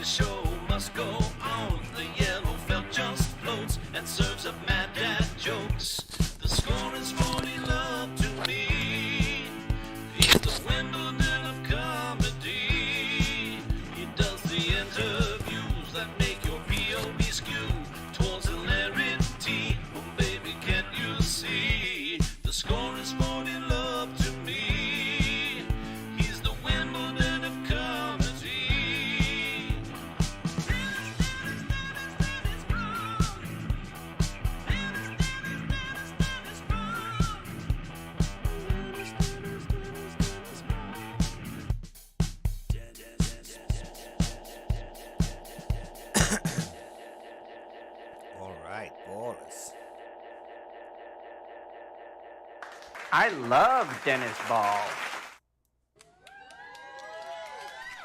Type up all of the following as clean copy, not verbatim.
the show must go on. The yellow felt just floats and serves up mad dad jokes. The score is 40 love to me. He's the Wimbledon of comedy. He does the interviews that make your POV skew towards hilarity. Oh baby, can't you see? The score is 40 love to me. He's the Wimbledon of comedy. All right, Boris. I love Dennis Ball.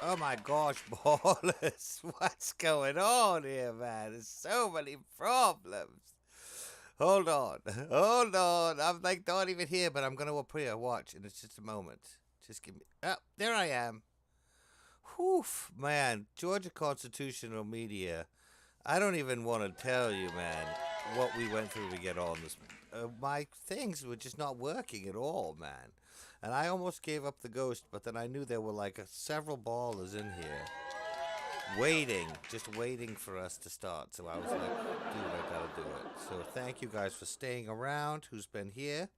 Oh my gosh, Boris. What's going on here, man? There's so many problems. Hold on. Hold on. I'm like not even here, but I'm going to appear. Watch, and it's just a moment. Just give me... Oh, there I am. Whew, man. Georgia Constitutional Media. I don't even want to tell you, man, what we went through to get on this. My things were just not working at all, man. And I almost gave up the ghost, but then I knew there were like several ballers in here waiting, just waiting for us to start. So I was like, dude, I gotta do it. So thank you guys for staying around, who's been here.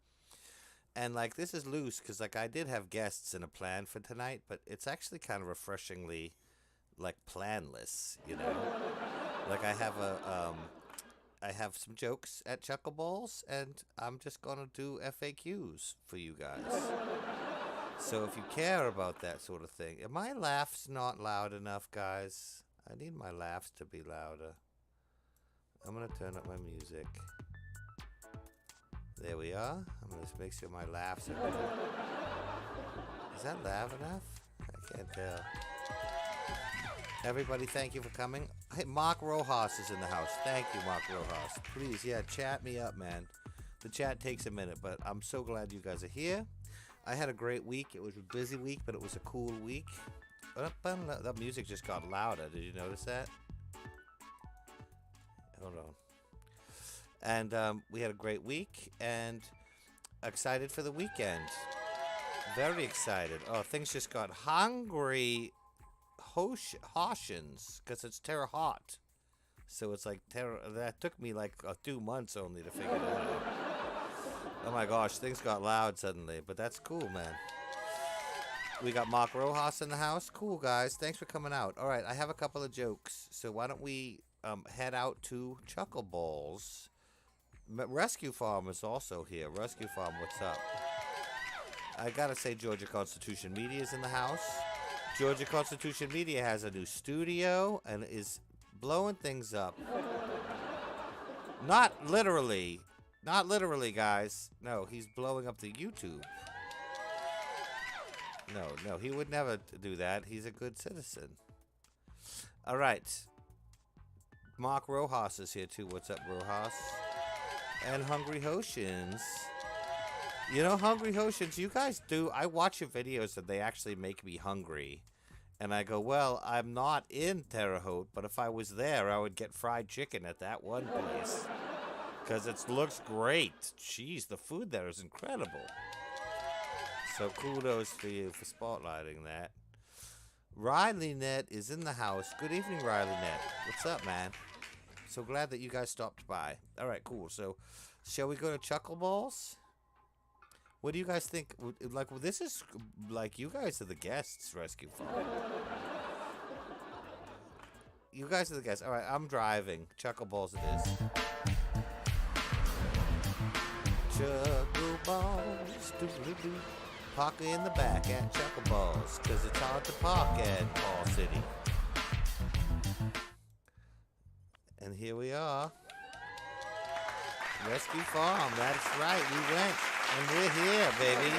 And like, this is loose because like I did have guests in a plan for tonight, but it's actually kind of refreshingly like planless, you know? Like I have some jokes at Chuckle Balls, and I'm just gonna do FAQs for you guys. So if you care about that sort of thing, are my laughs not loud enough, guys? I need my laughs to be louder. I'm gonna turn up my music. There we are. I'm gonna just make sure my laughs are good. Is that loud enough? I can't tell. Everybody, thank you for coming. Hey, Mark Rojas is in the house. Thank you, Mark Rojas. Please, yeah, chat me up, man. The chat takes a minute, but I'm so glad you guys are here. I had a great week. It was a busy week, but it was a cool week. That music just got louder. Did you notice that? Hold on. And we had a great week, and excited for the weekend. Very excited. Oh, things just got hungry. Hautians, because it's Terre Haute. So it's like that took me like 2 months only to figure that out. Oh my gosh, things got loud suddenly, but that's cool, man. We got Mark Rojas in the house. Cool, guys. Thanks for coming out. All right, I have a couple of jokes, so why don't we head out to Chuckle Balls. Rescue Farm is also here. Rescue Farm, what's up? I gotta say, Georgia Constitution Media is in the house. Georgia Constitution Media has a new studio and is blowing things up. Not literally. Not literally, guys. No, he's blowing up the YouTube. No, he would never do that. He's a good citizen. All right. Mark Rojas is here, too. What's up, Rojas? And Hungry Hautians. You know, Hungry Hautians, you guys do. I watch your videos and they actually make me hungry. And I go, well, I'm not in Terre Haute, but if I was there, I would get fried chicken at that one place. Because it looks great. Jeez, the food there is incredible. So kudos to you for spotlighting that. Riley Net is in the house. Good evening, Riley Net. What's up, man? So glad that you guys stopped by. All right, cool. So, shall we go to Chuckle Balls? What do you guys think? Like, well, this is like you guys are the guests, Rescue Farm. You guys are the guests. All right, I'm driving. Chuckle Balls it is. Chuckle Balls, doodly-doo. Park in the back at Chuckle Balls, cause it's hard to park at Ball City. And here we are. Rescue Farm, that's right, we went. And we're here, baby.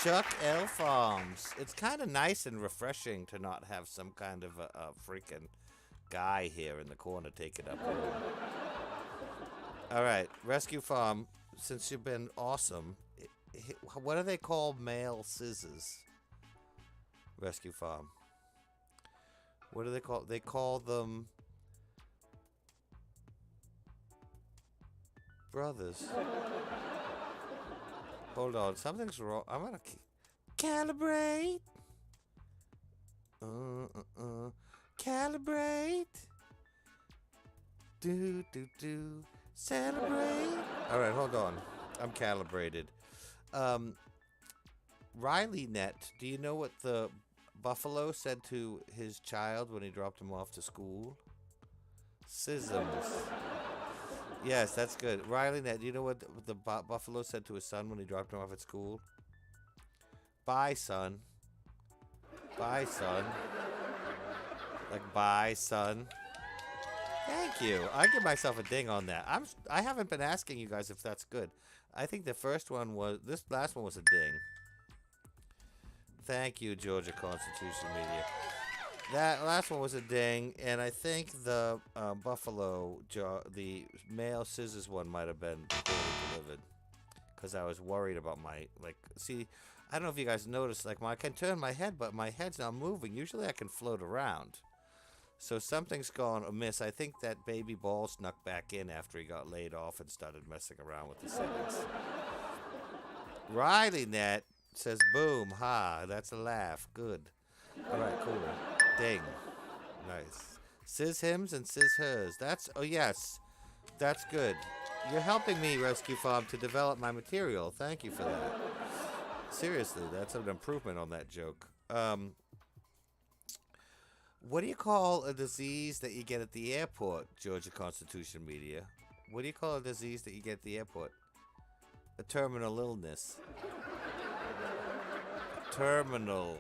Chuck L. Farms. It's kind of nice and refreshing to not have some kind of a freaking guy here in the corner taking up room. All right, Rescue Farm, since you've been awesome, what do they call male scissors? Rescue Farm. What do they call? They call them brothers. Hold on, something's wrong. I'm gonna calibrate. Calibrate. Do. Celebrate. All right, hold on. I'm calibrated. Riley Net, do you know what the buffalo said to his child when he dropped him off to school? Sisms. Yes, that's good. Riley Net, do you know what the buffalo said to his son when he dropped him off at school? Bye, son. Bye, son. Like, bye, son. Thank you. I give myself a ding on that. I haven't been asking you guys if that's good. I think the first one was, this last one was a ding. Thank you, Georgia Constitution Media. That last one was a ding, and I think the buffalo, the male scissors one might have been poorly delivered. Because I was worried about my, like, see, I don't know if you guys noticed, like, I can turn my head, but my head's not moving. Usually I can float around. So something's gone amiss. I think that baby ball snuck back in after he got laid off and started messing around with the settings. Riley Net says, boom, ha, that's a laugh. Good. All right, cool. Ding. Nice. Sis hims and sis hers. That's, oh yes, that's good. You're helping me, Rescue Farm, to develop my material. Thank you for that. Seriously, that's an improvement on that joke. What do you call a disease that you get at the airport, Georgia Constitution Media? What do you call a disease that you get at the airport? A terminal illness. Terminal.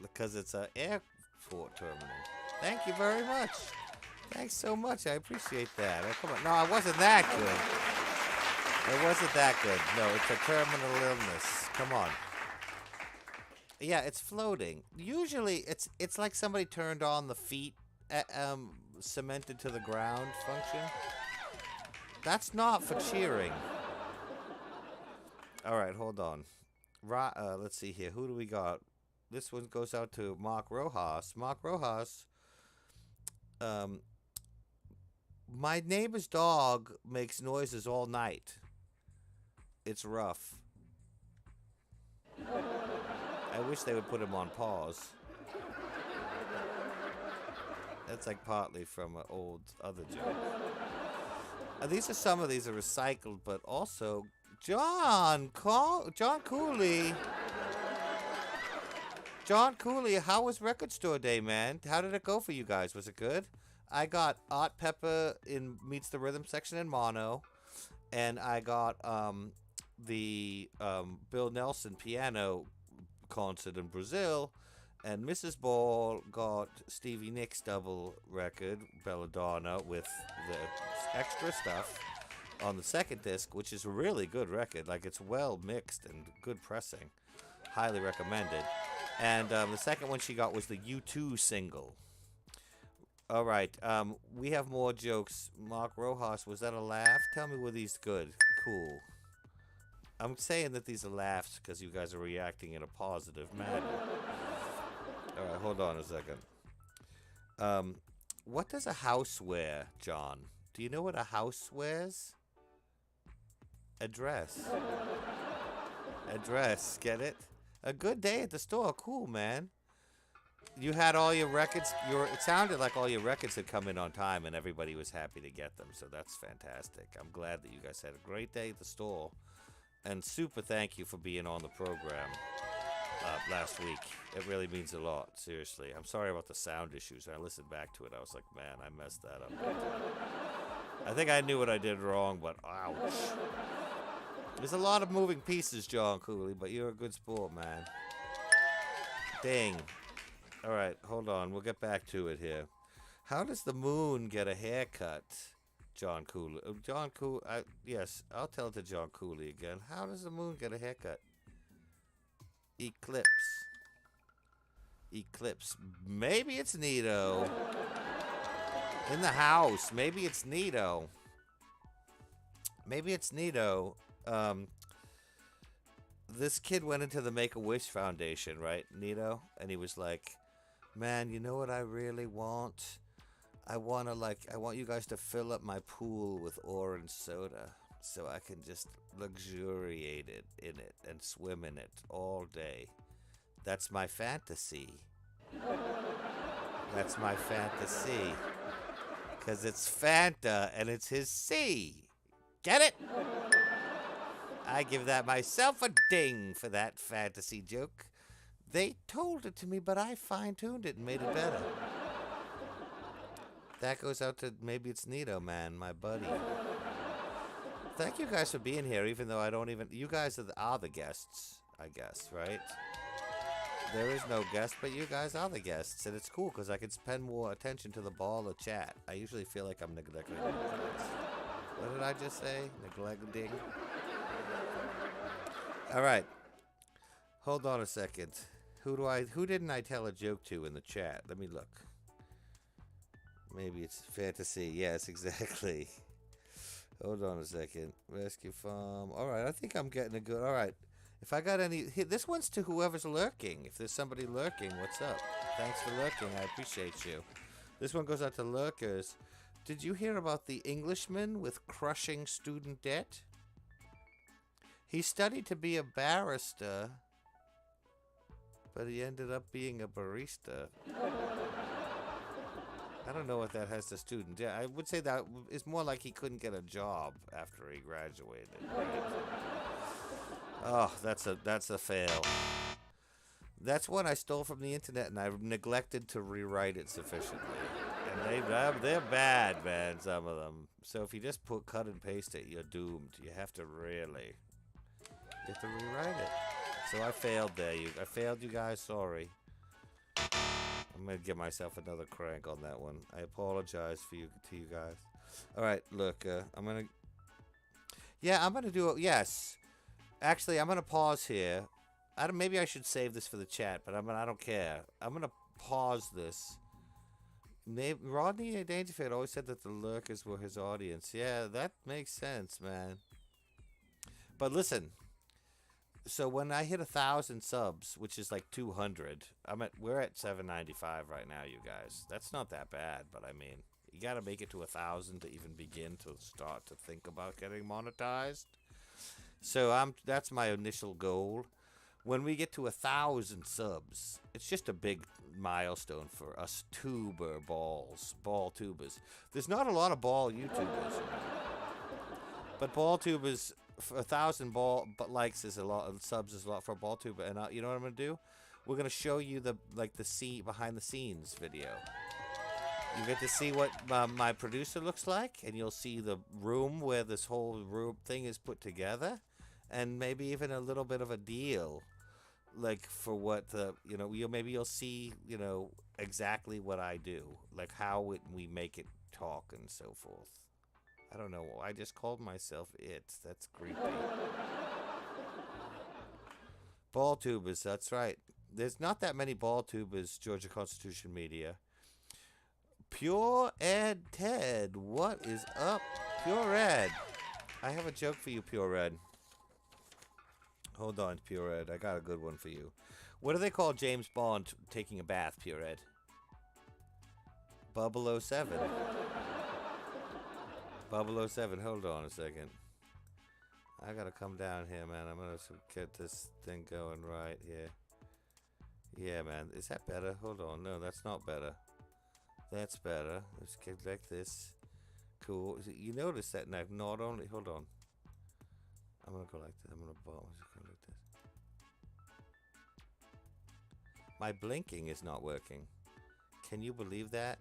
Because it's an airport terminal. Thank you very much. Thanks so much. I appreciate that. Oh, come on. No, it wasn't that good. It wasn't that good. No, it's a terminal illness. Come on. Yeah, it's floating. Usually, it's like somebody turned on the feet, cemented to the ground function. That's not for cheering. All right, hold on. Let's see here. Who do we got? This one goes out to Mark Rojas. Mark Rojas. My neighbor's dog makes noises all night. It's rough. I wish they would put him on pause. That's like partly from an old other joke. Some of these are recycled, but also John Cooley. John Cooley, how was Record Store Day, man? How did it go for you guys? Was it good? I got Art Pepper in Meets the Rhythm section in mono, and I got the Bill Nelson piano concert in Brazil, and Mrs. Ball got Stevie Nicks double record, Belladonna, with the extra stuff on the second disc, which is a really good record. Like, it's well mixed and good pressing. Highly recommended. And the second one she got was the U2 single. All right, we have more jokes. Mark Rojas, was that a laugh? Tell me, were these good? Cool. I'm saying that these are laughs because you guys are reacting in a positive manner. All right, hold on a second. What does a house wear, John? Do you know what a house wears? A dress. A dress, get it? A good day at the store. Cool, man. You had all your records. It sounded like all your records had come in on time and everybody was happy to get them, so that's fantastic. I'm glad that you guys had a great day at the store. And super thank you for being on the program last week. It really means a lot, seriously. I'm sorry about the sound issues. I listened back to it. I was like, man, I messed that up. I think I knew what I did wrong, but ouch. There's a lot of moving pieces, John Cooley, but you're a good sport, man. Dang. All right, hold on. We'll get back to it here. How does the moon get a haircut? John Cooley. Yes, I'll tell it to John Cooley again. How does the moon get a haircut? Eclipse. Maybe it's Neato. In the house. Maybe it's Neato. This kid went into the Make-A-Wish Foundation, right, Neato? And he was like, Man, you know what I really want? I want you guys to fill up my pool with orange soda so I can just luxuriate in it and swim in it all day. That's my fantasy. That's my fantasy. Because it's Fanta and it's his C. Get it? I give that myself a ding for that fantasy joke. They told it to me, but I fine-tuned it and made it better. That goes out to MaybeltsNeato, man, my buddy. Thank you guys for being here, even though I don't even... You guys are the guests, I guess, right? There is no guest, but you guys are the guests, and it's cool because I can spend more attention to the ball of chat. I usually feel like I'm neglecting you guys. What did I just say? Neglecting? All right. Hold on a second. Who didn't I tell a joke to in the chat? Let me look. Maybe it's fantasy. Yes, exactly. Hold on a second. Rescue farm. All right, I think I'm getting a good... All right. If I got any... This one's to whoever's lurking. If there's somebody lurking, what's up? Thanks for lurking. I appreciate you. This one goes out to lurkers. Did you hear about the Englishman with crushing student debt? He studied to be a barrister, but he ended up being a barista. I don't know what that has to student debt. I would say that is more like he couldn't get a job after he graduated, right? Oh, that's a fail. That's one I stole from the internet, and I neglected to rewrite it sufficiently. And they're bad, man, some of them. So if you just cut and paste it, you're doomed. You have to really... You have to rewrite it. So I failed there. I failed you guys. Sorry. I'm gonna give myself another crank on that one. I apologize to you guys. All right, look. I'm gonna. Yeah, I'm gonna do it. Yes. Actually, I'm gonna pause here. Maybe I should save this for the chat, but I don't care. I'm gonna pause this. Rodney Dangerfield always said that the lurkers were his audience. Yeah, that makes sense, man. But listen. So when I hit 1,000 subs, which is like 200, we're at 795 right now, you guys. That's not that bad, but I mean, you got to make it to 1,000 to even begin to start to think about getting monetized. So that's my initial goal. When we get to 1,000 subs, it's just a big milestone for us ball tubers. There's not a lot of ball YouTubers, but ball tubers. 1,000 likes is a lot, subs is a lot for a ball tuber, and you know what I'm gonna do? We're gonna show you the behind the scenes video. You get to see what my producer looks like, and you'll see the room where this whole room thing is put together, and maybe even a little bit of a deal, like for what maybe you'll see exactly what I do, like how we make it talk and so forth. I don't know. I just called myself it. That's creepy. Ball tubers. That's right. There's not that many ball tubers, Georgia Constitution Media. Pure Ed Ted. What is up, Pure Ed? I have a joke for you, Pure Ed. Hold on, Pure Ed. I got a good one for you. What do they call James Bond taking a bath, Pure Ed? Bubble 07. Bubble 07, hold on a second. I gotta come down here, man. I'm gonna get this thing going right here. Yeah, man. Is that better? Hold on. No, that's not better. That's better. Let's get like this. Cool. You notice that now, not only... Hold on. I'm gonna go like this. I'm gonna go like this. My blinking is not working. Can you believe that?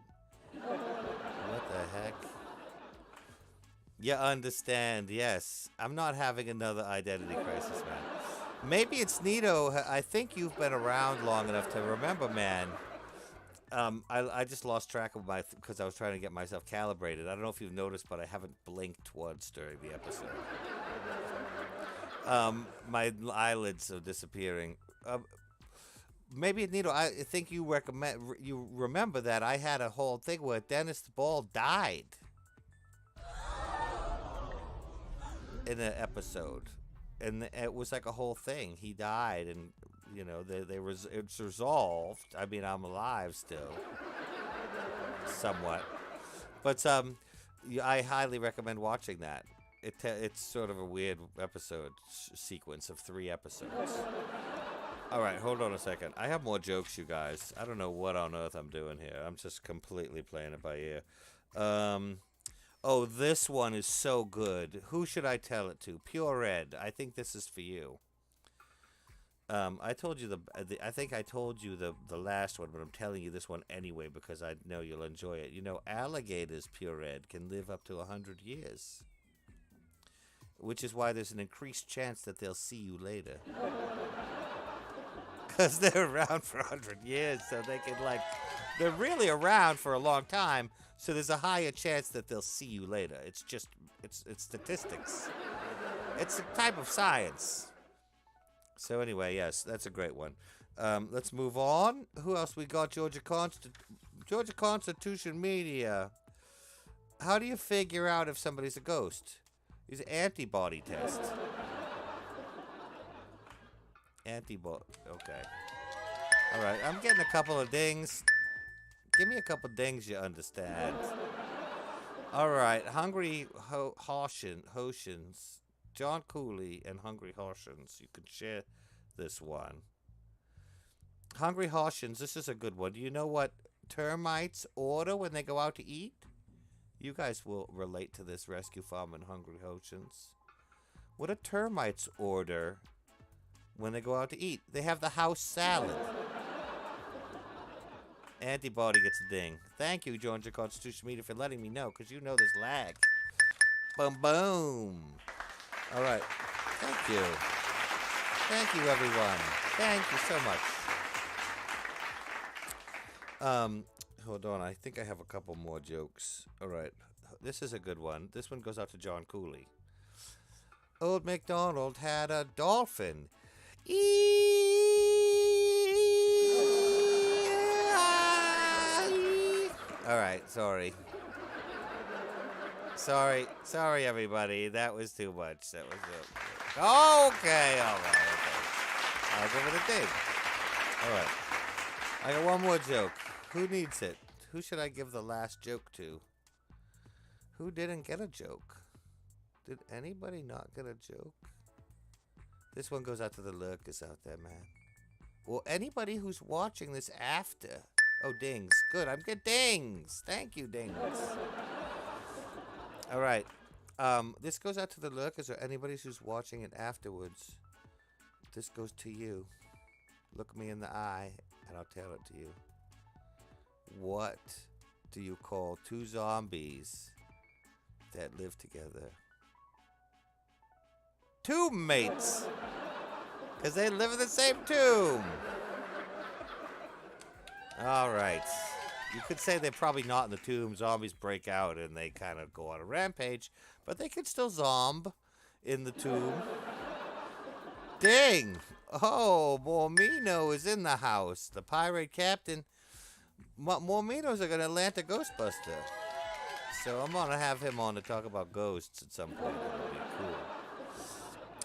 What the heck? You understand, yes. I'm not having another identity crisis, man. MaybeltsNeato, I think you've been around long enough to remember, man. I just lost track of because I was trying to get myself calibrated. I don't know if you've noticed, but I haven't blinked once during the episode. My eyelids are disappearing. MaybeltsNeato, I think you remember that I had a whole thing where Dennis the Ball died in an episode. and it was like a whole thing. He died, and you know, it's resolved. I mean, I'm alive still, somewhat, but I highly recommend watching that. It's sort of a weird episode sequence of 3 episodes. All right, hold on a second. I have more jokes, you guys. I don't know what on earth I'm doing here. I'm just completely playing it by ear. Oh, this one is so good. Who should I tell it to? Pure Red. I think this is for you. I told you I think I told you the last one, but I'm telling you this one anyway because I know you'll enjoy it. You know, alligators, Pure Red, can live up to 100 years. Which is why there's an increased chance that they'll see you later. Because they're around for 100 years, so they can, like, they're really around for a long time, so there's a higher chance that they'll see you later. It's just, it's statistics. It's a type of science. So anyway, yes, that's a great one. Let's move on. Who else we got? Georgia Constitution Media. How do you figure out if somebody's a ghost? Use an antibody test. Okay. All right, I'm getting a couple of dings. Give me a couple dings, you understand. All right, Hungry Hautians, John Cooley and Hungry Hautians. You can share this one. Hungry Hautians, this is a good one. Do you know what termites order when they go out to eat? You guys will relate to this, Rescue Farm and Hungry Hautians. What do termites order when they go out to eat? They have the house salad. Antibody gets a ding. Thank you, Georgia Constitution Media, for letting me know, because you know there's lag. Boom, boom. All right. Thank you. Thank you, everyone. Thank you so much. Hold on. I think I have a couple more jokes. All right. This is a good one. This one goes out to John Cooley. Old MacDonald had a dolphin. All right, sorry, everybody. That was too much. That was okay. All right, okay. I'll give it a ding. All right, I got one more joke. Who needs it? Who should I give the last joke to? Who didn't get a joke? Did anybody not get a joke? This one goes out to the lurkers out there, man. Well, anybody who's watching this after. Oh, dings. Good. I'm good. Dings. Thank you, dings. All right. This goes out to the lurkers or anybody who's watching it afterwards. This goes to you. Look me in the eye, and I'll tell it to you. What do you call 2 zombies that live together? Tomb mates. Because they live in the same tomb. All right. You could say they're probably not in the tomb. Zombies break out and they kind of go on a rampage. But they could still zomb in the tomb. Ding! Oh, Mormino is in the house. The pirate captain. Mormino's like an Atlanta Ghostbuster. So I'm going to have him on to talk about ghosts at some point. It'll be cool.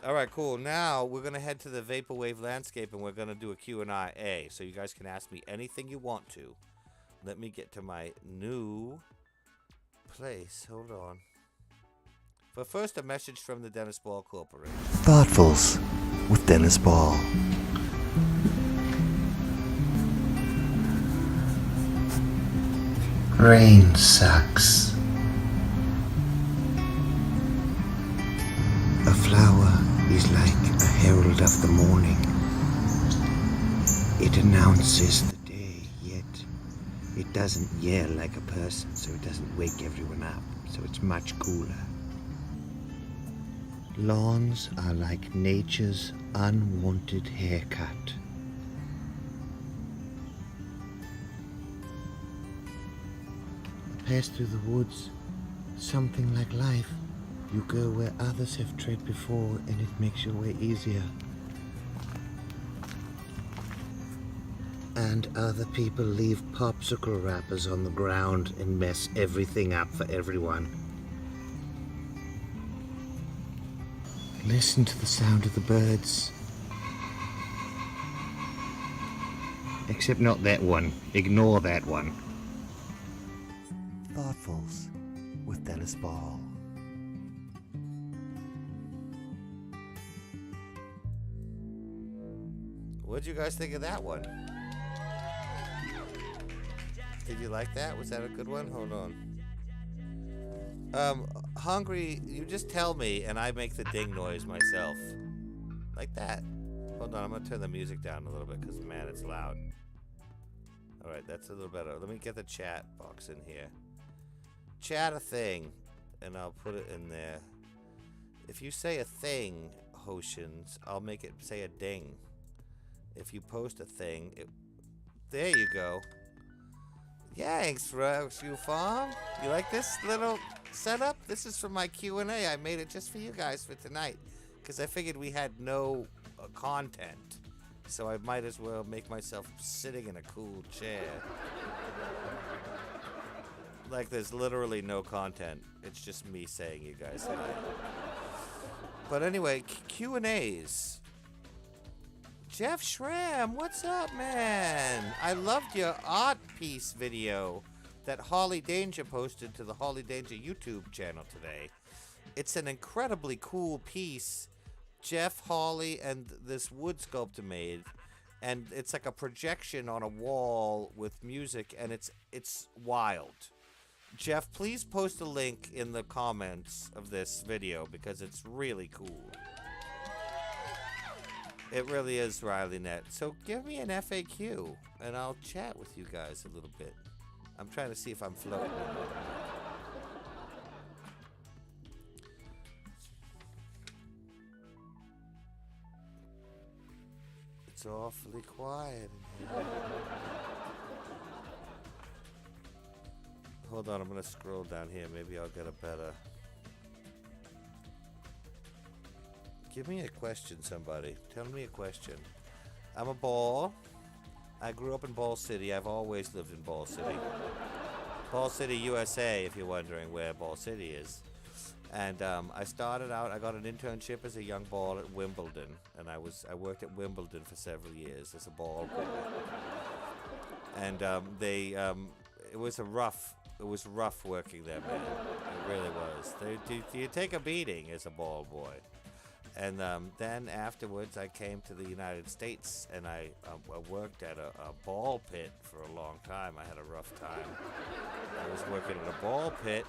All right, cool. Now we're going to head to the Vaporwave landscape and we're going to do a Q&A. So you guys can ask me anything you want to. Let me get to my new place. Hold on. But first, a message from the Dennis Ball Corporation. Thoughtfuls with Dennis Ball. Rain sucks. A flower is like a herald of the morning. It announces the day, yet it doesn't yell like a person, so it doesn't wake everyone up, so it's much cooler. Lawns are like nature's unwanted haircut. Pass through the woods, something like life. You go where others have tread before, and it makes your way easier. And other people leave popsicle wrappers on the ground and mess everything up for everyone. Listen to the sound of the birds. Except not that one. Ignore that one. Thoughtfuls with Dennis Ball. What'd you guys think of that one? Did you like that? Was that a good one? Hold on. Hungry, you just tell me and I make the ding noise myself. Like that. Hold on, I'm gonna turn the music down a little bit because, man, it's loud. Alright, that's a little better. Let me get the chat box in here. Chat a thing, and I'll put it in there. If you say a thing, Hautians, I'll make it say a ding. If you post a thing, there you go. Thanks, Rescue Farm. You like this little setup? This is from my Q&A. I made it just for you guys for tonight, because I figured we had no content. So I might as well make myself sitting in a cool chair. Like there's literally no content. It's just me saying you guys hi. But anyway, Q&As. Jeff Schramm, what's up, man? I loved your art piece video that Holly Danger posted to the Holly Danger YouTube channel today. It's an incredibly cool piece Jeff, Holly, and this wood sculptor made, and it's like a projection on a wall with music, and it's wild. Jeff, please post a link in the comments of this video because it's really cool. It really is, RileyNet. So give me an FAQ, and I'll chat with you guys a little bit. I'm trying to see if I'm floating. It's awfully quiet in here. Hold on, I'm gonna scroll down here. Maybe I'll get a better... Give me a question, somebody. Tell me a question. I'm a Ball. I grew up in Ball City. I've always lived in Ball City. Ball City, USA, if you're wondering where Ball City is. And I started out, I got an internship as a young ball at Wimbledon. And I worked at Wimbledon for several years as a ball boy. And it was rough working there, man. It really was. You take a beating as a ball boy. And then afterwards, I came to the United States, and I worked at a ball pit for a long time. I had a rough time. I was working at a ball pit,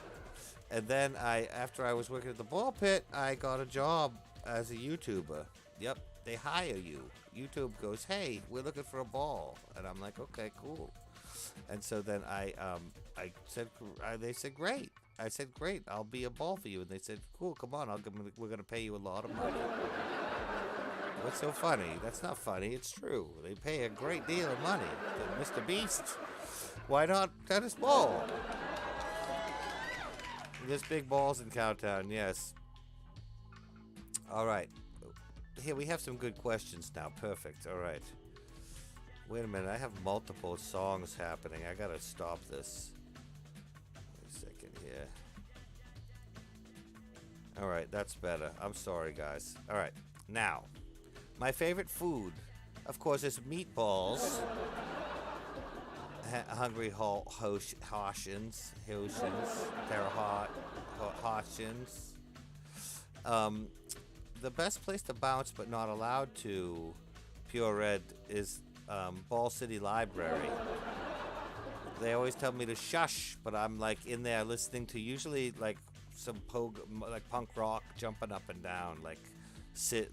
and then after I was working at the ball pit, I got a job as a YouTuber. Yep, they hire you. YouTube goes, "Hey, we're looking for a ball," and I'm like, "Okay, cool." And so then they said, "Great." I said, "Great, I'll be a ball for you." And they said, "Cool, come on, we're going to pay you a lot of money." What's so funny? That's not funny, it's true. They pay a great deal of money to Mr. Beast. Why not Dennis Ball? There's big balls in Cowtown, yes. All right. Here, we have some good questions now. Perfect. All right. Wait a minute, I have multiple songs happening. I got to stop this. Yeah. Alright, that's better. I'm sorry, guys. Alright, now, my favorite food, of course, is meatballs. Hungry Hautians. Hautians. The best place to bounce but not allowed to, Pure Red, is Ball City Library. They always tell me to shush, but I'm like in there listening to usually like some punk rock, jumping up and down, like Shane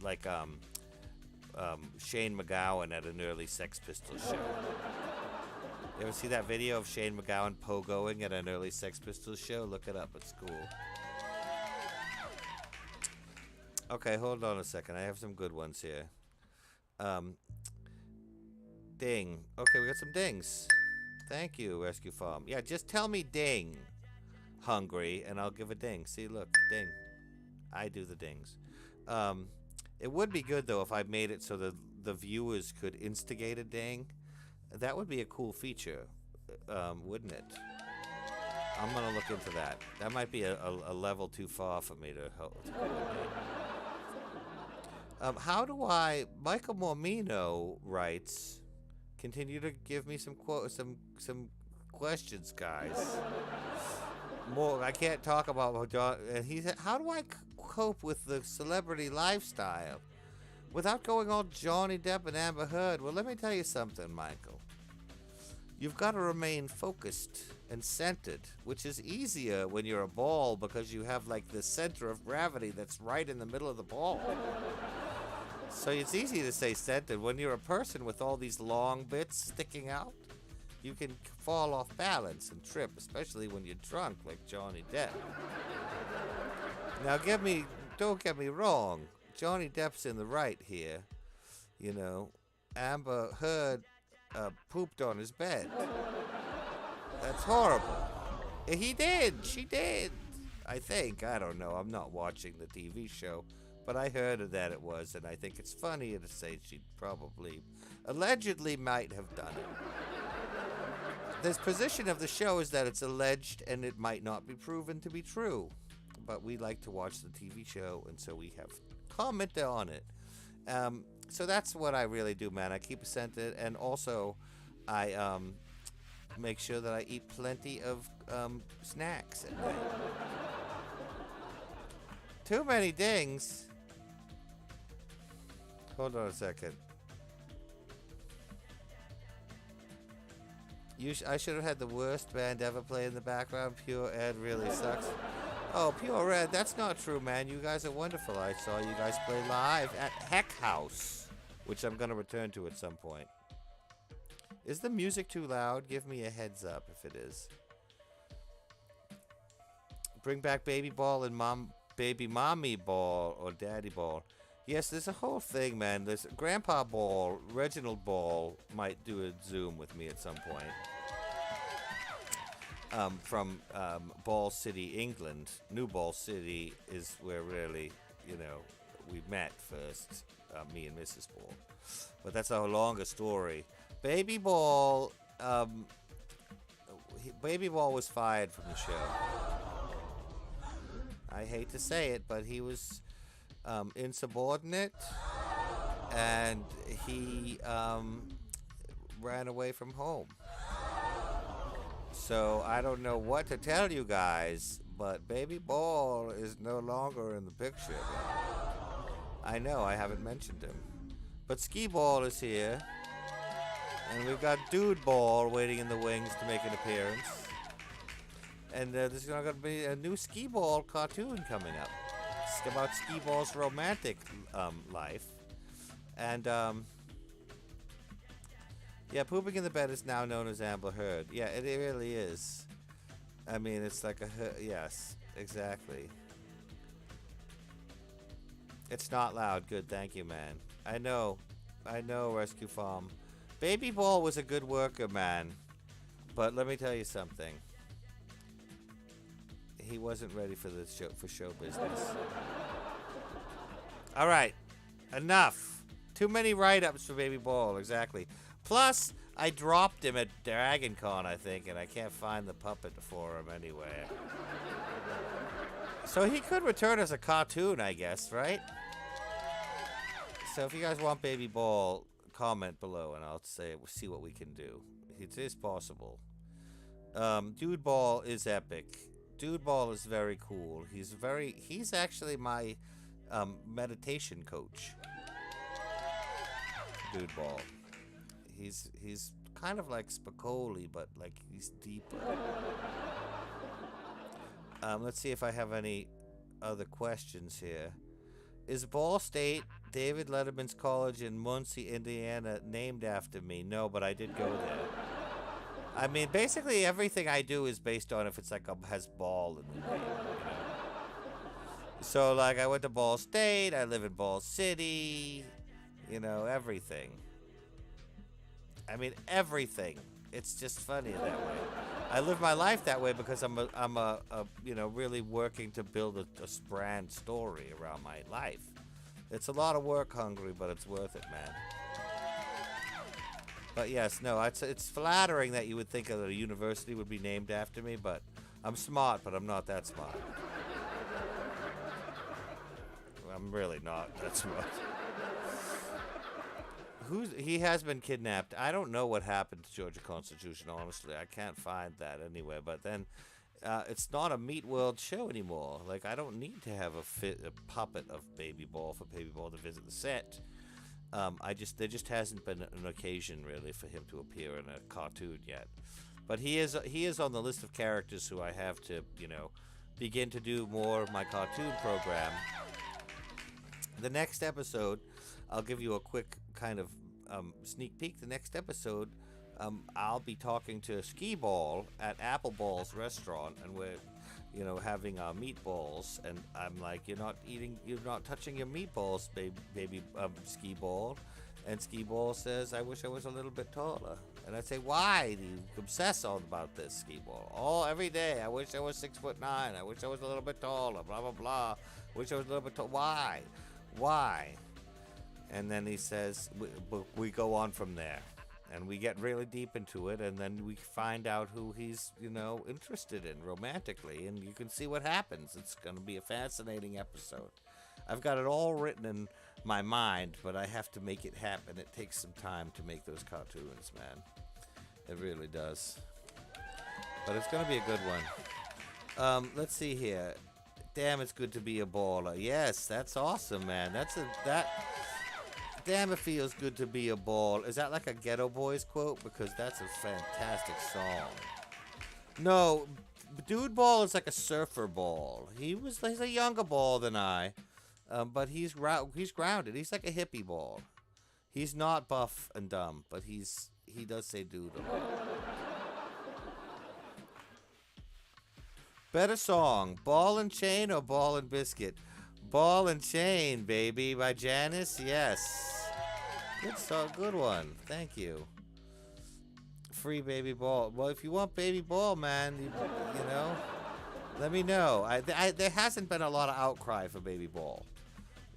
MacGowan at an early Sex Pistols show. You ever see that video of Shane MacGowan pogoing at an early Sex Pistols show? Look it up, it's cool. Okay, hold on a second. I have some good ones here. Ding. Okay, we got some dings. Thank you, Rescue Farm. Yeah, just tell me ding, Hungry, and I'll give a ding. See, look, ding. I do the dings. It would be good, though, if I made it so the viewers could instigate a ding. That would be a cool feature, wouldn't it? I'm going to look into that. That might be a level too far for me to coordinate. How do I? Michael Mormino writes. Continue to give me some questions, guys. More. I can't talk about John. And he said, "How do I cope with the celebrity lifestyle without going all Johnny Depp and Amber Heard?" Well, let me tell you something, Michael. You've got to remain focused and centered, which is easier when you're a ball because you have like the center of gravity that's right in the middle of the ball. So it's easy to stay centered. When you're a person with all these long bits sticking out, you can fall off balance and trip, especially when you're drunk like Johnny Depp. Now don't get me wrong. Johnny Depp's in the right here. You know, Amber Heard pooped on his bed. That's horrible. He did. She did. I think. I don't know. I'm not watching the TV show. But I heard that it was, and I think it's funny to say she probably, allegedly might have done it. This position of the show is that it's alleged and it might not be proven to be true. But we like to watch the TV show, and so we have commented on it. So that's what I really do, man. I keep it centered, and also I make sure that I eat plenty of snacks at night. Too many dings. Hold on a second. I should have had the worst band ever play in the background. Pure Ed really sucks. Oh, Pure Ed, that's not true, man. You guys are wonderful. I saw you guys play live at Heck House, which I'm going to return to at some point. Is the music too loud? Give me a heads up if it is. Bring back Baby Ball and Baby Mommy Ball or Daddy Ball. Yes, there's a whole thing, man. There's Grandpa Ball, Reginald Ball might do a Zoom with me at some point. From Ball City, England. New Ball City is where really, we met first, me and Mrs. Ball. But that's a longer story. Baby Ball was fired from the show. I hate to say it, but he was insubordinate, and he ran away from home. So I don't know what to tell you guys, but Baby Ball is no longer in the picture. I know, I haven't mentioned him. But Ski Ball is here, and we've got Dude Ball waiting in the wings to make an appearance. And there's going to be a new Ski Ball cartoon coming up. It's about Ski Ball's romantic life. And, yeah, pooping in the bed is now known as Amber Heard. Yeah, it really is. I mean, it's like yes, exactly. It's not loud. Good, thank you, man. I know, Rescue Farm. Baby Ball was a good worker, man. But let me tell you something. He wasn't ready for the show business. All right, enough. Too many write-ups for Baby Ball, exactly. Plus, I dropped him at Dragon Con, I think, and I can't find the puppet for him anywhere. So he could return as a cartoon, I guess, right? So if you guys want Baby Ball, comment below, and I'll see what we can do. It is possible. Dude Ball is epic. Dude Ball is very cool. He's actually my meditation coach. Dude Ball. He's kind of like Spicoli, but like he's deeper. Let's see if I have any other questions here. Is Ball State, David Letterman's college in Muncie, Indiana, named after me? No, but I did go there. I mean, basically everything I do is based on if it's like has ball in the name, So, like, I went to Ball State, I live in Ball City, everything. I mean, everything. It's just funny that way. I live my life that way because I'm really working to build a brand story around my life. It's a lot of work hungry, but it's worth it, man. But yes, no, it's flattering that you would think that a university would be named after me, but I'm smart, but I'm not that smart. I'm really not that smart. he has been kidnapped. I don't know what happened to Georgia Constitution, honestly. I can't find that anywhere. But then it's not a Meat World show anymore. Like, I don't need to have a puppet of Baby Ball for Baby Ball to visit the set. There just hasn't been an occasion really for him to appear in a cartoon yet. But he is on the list of characters who I have to, begin to do more of my cartoon program. The next episode, I'll give you a quick kind of sneak peek. The next episode, I'll be talking to Ski Ball at Apple Ball's restaurant, and we're, having our meatballs, and I'm like, you're not touching your meatballs, baby Ski Ball. And Ski Ball says, I wish I was a little bit taller. And I say, why do you obsess all about this, Ski Ball? Every day, I wish I was 6'9". I wish I was a little bit taller, blah, blah, blah. Wish I was a little bit taller. Why? And then he says, we go on from there. And we get really deep into it, and then we find out who he's, interested in romantically, and you can see what happens. It's going to be a fascinating episode. I've got it all written in my mind, but I have to make it happen. It takes some time to make those cartoons, man. It really does. But it's going to be a good one. Let's see here. Damn, it's good to be a baller. Yes, that's awesome, man. Damn, it feels good to be a ball. Is that like a Ghetto Boys quote? Because that's a fantastic song. No, Dude Ball is like a surfer ball. He's a younger ball than I, but he's grounded. He's like a hippie ball. He's not buff and dumb, but he does say dude a lot. Better song, Ball and Chain or Ball and Biscuit? Ball and Chain, baby, by Janice. Yes. Good song, good one. Thank you. Free Baby Ball. Well, if you want Baby Ball, man, let me know. There hasn't been a lot of outcry for Baby Ball.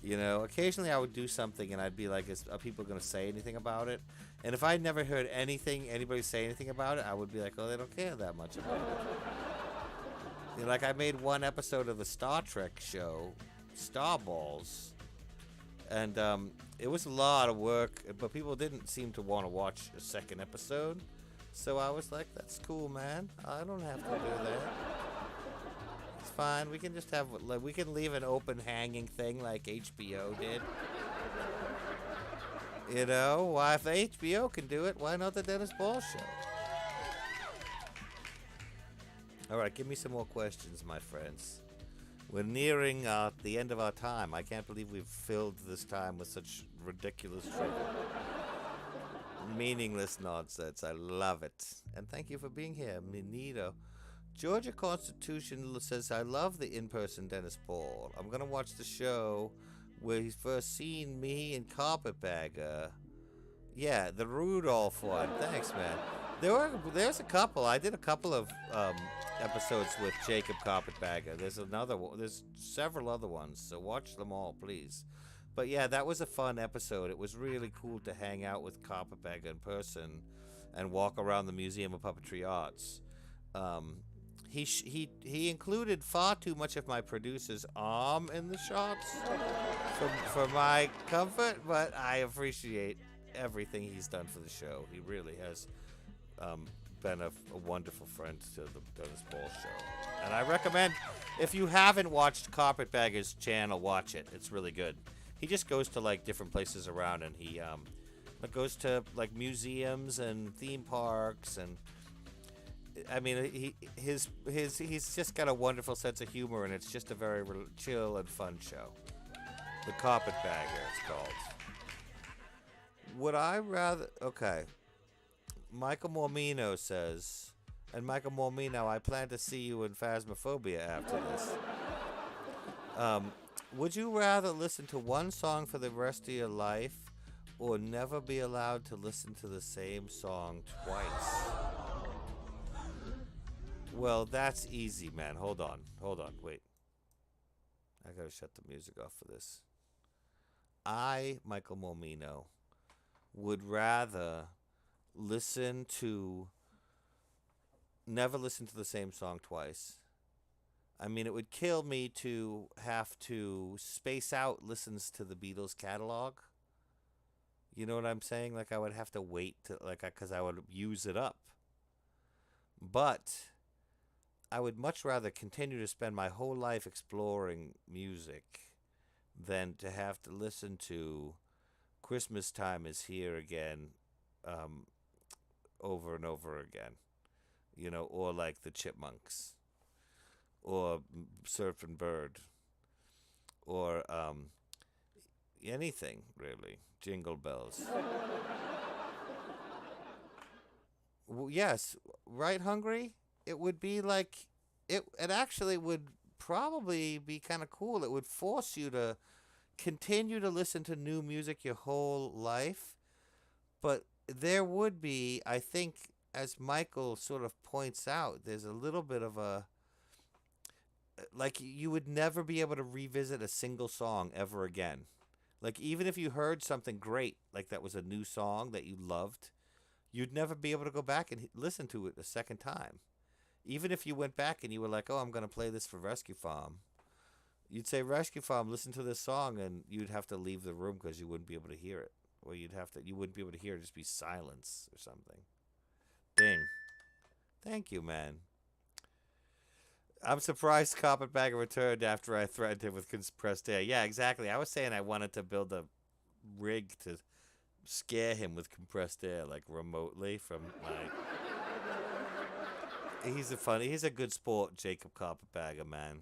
Occasionally I would do something and I'd be like, are people going to say anything about it? And if I'd never heard anybody say anything about it, I would be like, oh, they don't care that much about it. Like I made one episode of the Star Trek show, Star Balls, and it was a lot of work, but people didn't seem to want to watch a second episode, so I was like, that's cool, man. I don't have to do that. It's fine. We can just we can leave an open hanging thing like HBO did. Why, if HBO can do it, why not the Dennis Ball Show? All right, give me some more questions, my friends. We're nearing the end of our time. I can't believe we've filled this time with such ridiculous trivia. Meaningless nonsense. I love it. And thank you for being here, Neato. Georgia Constitution says, I love the in-person Dennis Ball. I'm going to watch the show where he's first seen me and Carpetbagger. Yeah, the Rudolph one. Thanks, man. There's a couple. I did a couple of episodes with Jacob Carpetbagger. There's several other ones, so watch them all, please. But yeah, that was a fun episode. It was really cool to hang out with Carpetbagger in person and walk around the Museum of Puppetry Arts. He included far too much of my producer's arm in the shots for my comfort, but I appreciate everything he's done for the show. He really has been a wonderful friend to the Dennis Ball Show. And I recommend, if you haven't watched Carpetbagger's channel, watch it. It's really good. He just goes to like different places around, and he goes to like museums and theme parks, and I mean he's just got a wonderful sense of humor, and it's just a very chill and fun show. The Carpetbagger, it's called. Would I rather? Okay. Michael Mormino says, and Michael Mormino, I plan to see you in Phasmophobia after this. Would you rather listen to one song for the rest of your life or never be allowed to listen to the same song twice? Well, that's easy, man. Hold on, wait. I gotta shut the music off for this. I, Michael Mormino, would rather never listen to the same song twice. I mean, it would kill me to have to space out listens to the Beatles catalog. You know what I'm saying? Like I would have to wait to because I would use it up. But I would much rather continue to spend my whole life exploring music than to have to listen to Christmas Time Is Here Again um, over and over again. Or like the Chipmunks, or Surfing Bird, or anything really. Jingle Bells. Yes, right, Hungry? It would be like it actually would probably be kind of cool. It would force you to continue to listen to new music your whole life, but there would be, I think, as Michael sort of points out, there's a little bit of a like you would never be able to revisit a single song ever again. Like even if you heard something great, like that was a new song that you loved, you'd never be able to go back and listen to it a second time. Even if you went back and you were like, "Oh, I'm going to play this for Rescue Farm." You'd say, "Rescue Farm, listen to this song," and you'd have to leave the room because you wouldn't be able to hear it. Or you wouldn't be able to hear it, just be silence or something. Ding. Thank you, man. I'm surprised Carpetbagger returned after I threatened him with compressed air. Yeah, exactly. I was saying I wanted to build a rig to scare him with compressed air, like remotely from my... He's a good sport, Jacob Carpetbagger, man.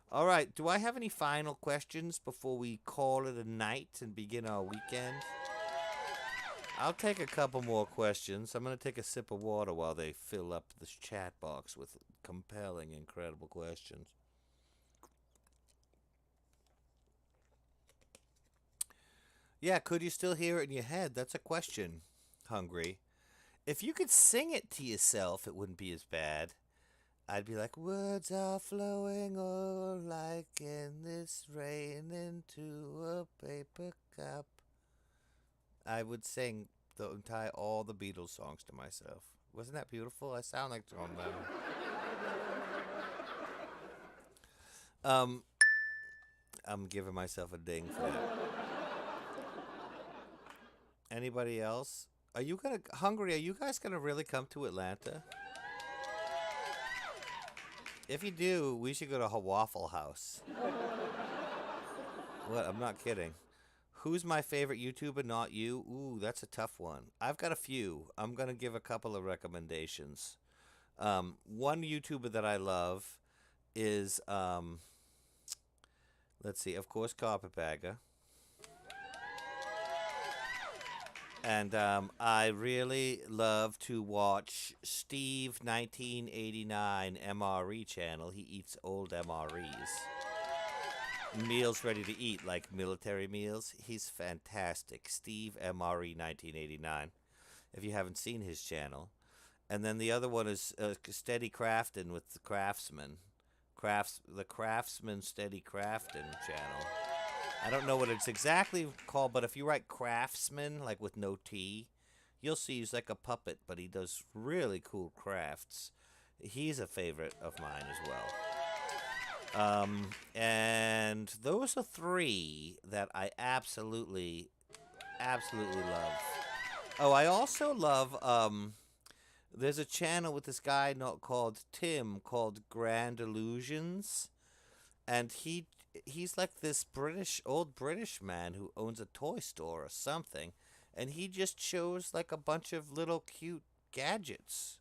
All right, do I have any final questions before we call it a night and begin our weekend? I'll take a couple more questions. I'm going to take a sip of water while they fill up this chat box with compelling, incredible questions. Yeah, could you still hear it in your head? That's a question, Hungry. If you could sing it to yourself, it wouldn't be as bad. I'd be like, words are flowing all like in this rain into a paper cup. I would sing all the Beatles songs to myself. Wasn't that beautiful? I sound like John Lennon. I'm giving myself a ding for that. Anybody else? Are you guys gonna really come to Atlanta? If you do, we should go to Waffle House. What? I'm not kidding. Who's my favorite YouTuber, not you? Ooh, that's a tough one. I've got a few. I'm going to give a couple of recommendations. One YouTuber that I love is, let's see, of course, Carpetbagger. And I really love to watch Steve 1989 MRE channel. He eats old MREs. Meals ready to eat, like military meals. He's fantastic. Steve MRE 1989, if you haven't seen his channel. And then the other one is Steady Craftin' with the Craftsman. The Craftsman Steady Craftin' channel. I don't know what it's exactly called, but if you write Craftsman, like with no T, you'll see he's like a puppet, but he does really cool crafts. He's a favorite of mine as well. And those are three that I absolutely love. Oh, I also love, there's a channel with this guy called Tim called Grand Illusions. And he's like this old British man who owns a toy store or something. And he just shows like a bunch of little cute gadgets.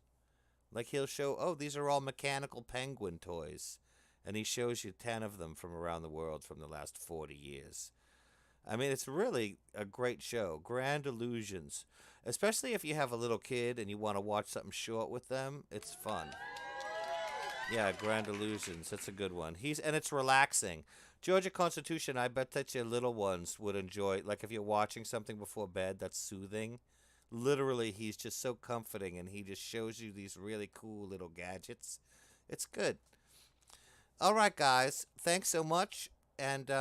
Like he'll show, oh, these are all mechanical penguin toys. And he shows you 10 of them from around the world from the last 40 years. I mean, it's really a great show. Grand Illusions. Especially if you have a little kid and you want to watch something short with them. It's fun. Yeah, Grand Illusions. That's a good one. And it's relaxing. Georgia Constitution, I bet that your little ones would enjoy. Like if you're watching something before bed that's soothing. Literally, he's just so comforting. And he just shows you these really cool little gadgets. It's good. All right, guys. Thanks so much, and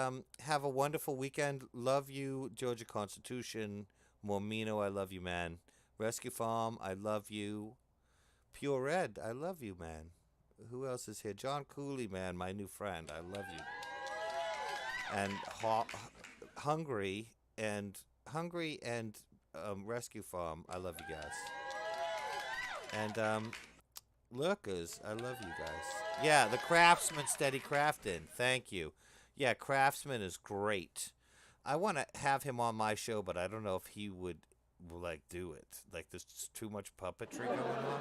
have a wonderful weekend. Love you, Georgia Constitution. Mormino, I love you, man. Rescue Farm, I love you. Pure Red, I love you, man. Who else is here? John Cooley, man, my new friend. I love you. And Hungry and Hungry and Rescue Farm, I love you guys. And Lurkers, I love you guys. Yeah, the Craftsman Steady Crafting. Thank you. Yeah, Craftsman is great. I want to have him on my show, but I don't know if he would like do it. Like there's just too much puppetry going on.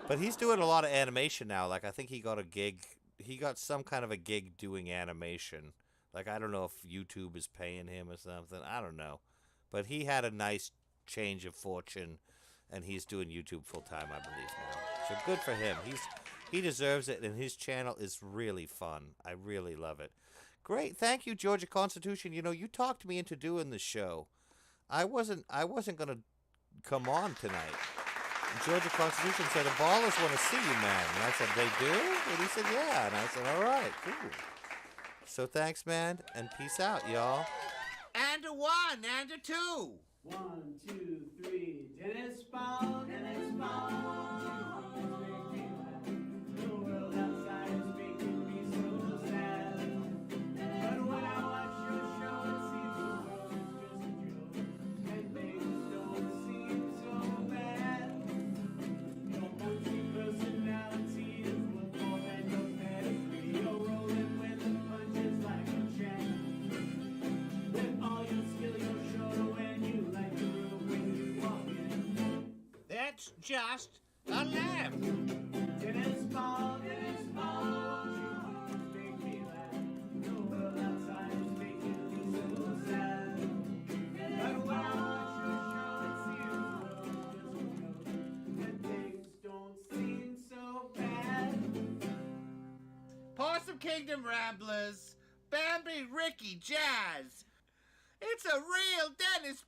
But he's doing a lot of animation now. Like I think he got a gig. He got some kind of a gig doing animation. Like I don't know if YouTube is paying him or something. I don't know. But he had a nice change of fortune, and he's doing YouTube full time, I believe now. So good for him. He deserves it, and his channel is really fun. I really love it. Great, thank you, Georgia Constitution. You know, you talked me into doing the show. I wasn't gonna come on tonight. And Georgia Constitution said the Ballers want to see you, man. And I said they do, and he said yeah, and I said all right, cool. So thanks, man, and peace out, y'all. And a 1, and a 2. 1, 2, 3. Dennis Ball, Dennis Ball. The world outside is making me so sad. But when I watch your show, it seems the world is just a joke, and things don't seem so bad. Your multi-personality is worth more than your pedigree. You're rolling with the punches like a champ. With all your skill, you're sure when you like the room when you walk in. That's just a lamb. Dennis Ball, make me laugh. The world outside is making me so sad. But when I watch your show, it seems the world is just a joke, and things don't seem so bad. Possum Kingdom Ramblers, Bambi, Ricky, Jazz. It's a real Dennis